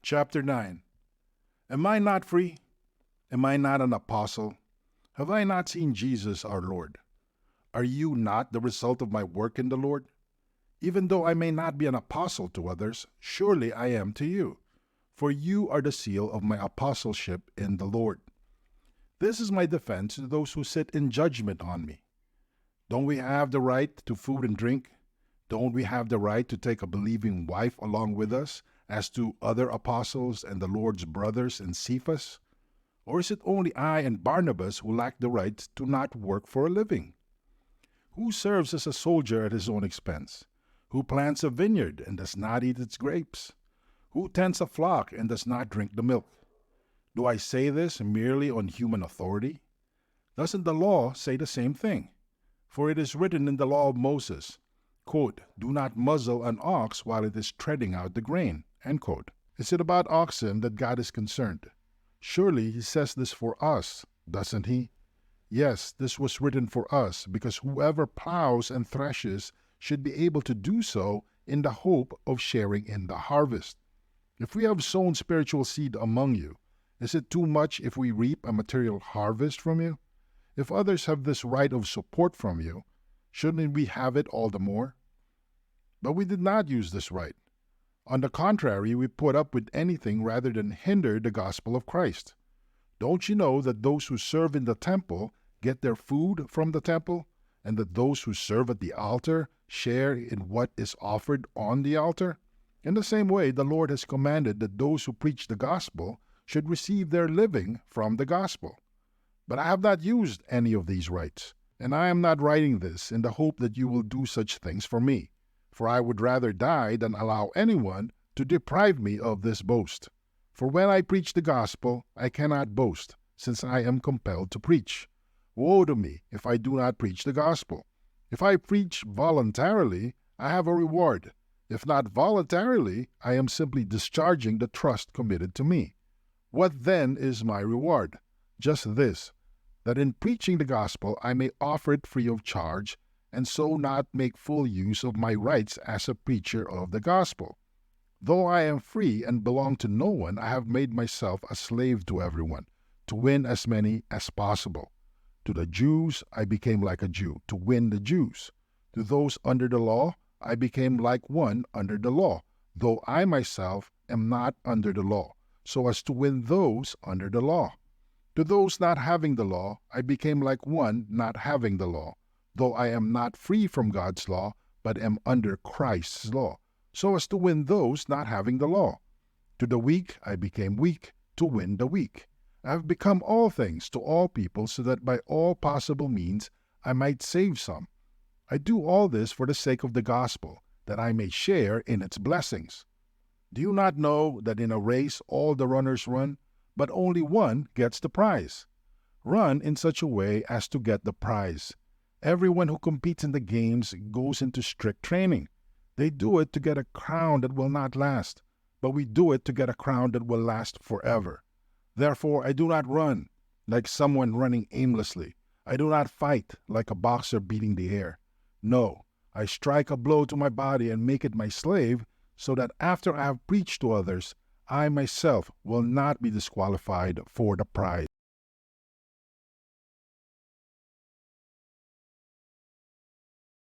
Chapter 9. Am I not free? Am I not an apostle? Have I not seen Jesus our Lord? Are you not the result of my work in the Lord? Even though I may not be an apostle to others, surely I am to you, for you are the seal of my apostleship in the Lord. This is my defense to those who sit in judgment on me. Don't we have the right to food and drink? Don't we have the right to take a believing wife along with us, as do other apostles and the Lord's brothers in Cephas? Or is it only I and Barnabas who lack the right to not work for a living? Who serves as a soldier at his own expense? Who plants a vineyard and does not eat its grapes? Who tends a flock and does not drink the milk? Do I say this merely on human authority? Doesn't the law say the same thing? For it is written in the law of Moses, quote, "Do not muzzle an ox while it is treading out the grain." End quote. Is it about oxen that God is concerned? Surely He says this for us, doesn't He? Yes, this was written for us, because whoever plows and threshes should be able to do so in the hope of sharing in the harvest. If we have sown spiritual seed among you, is it too much if we reap a material harvest from you? If others have this right of support from you, shouldn't we have it all the more? But we did not use this right. On the contrary, we put up with anything rather than hinder the gospel of Christ. Don't you know that those who serve in the temple get their food from the temple, and that those who serve at the altar share in what is offered on the altar? In the same way, the Lord has commanded that those who preach the gospel should receive their living from the gospel. But I have not used any of these rights, and I am not writing this in the hope that you will do such things for me. For I would rather die than allow anyone to deprive me of this boast. For when I preach the gospel, I cannot boast, since I am compelled to preach. Woe to me if I do not preach the gospel. If I preach voluntarily, I have a reward. If not voluntarily, I am simply discharging the trust committed to me. What then is my reward? Just this, that in preaching the gospel I may offer it free of charge, and so not make full use of my rights as a preacher of the gospel. Though I am free and belong to no one, I have made myself a slave to everyone, to win as many as possible. To the Jews I became like a Jew, to win the Jews. To those under the law I became like one under the law, though I myself am not under the law, so as to win those under the law. To those not having the law I became like one not having the law, though I am not free from God's law, but am under Christ's law, so as to win those not having the law. To the weak I became weak, to win the weak. I have become all things to all people, so that by all possible means I might save some. I do all this for the sake of the gospel, that I may share in its blessings. Do you not know that in a race all the runners run, but only one gets the prize? Run in such a way as to get the prize. Everyone who competes in the games goes into strict training. They do it to get a crown that will not last, but we do it to get a crown that will last forever. Therefore I do not run like someone running aimlessly. I do not fight like a boxer beating the air. No, I strike a blow to my body and make it my slave, so that after I have preached to others, I myself will not be disqualified for the prize.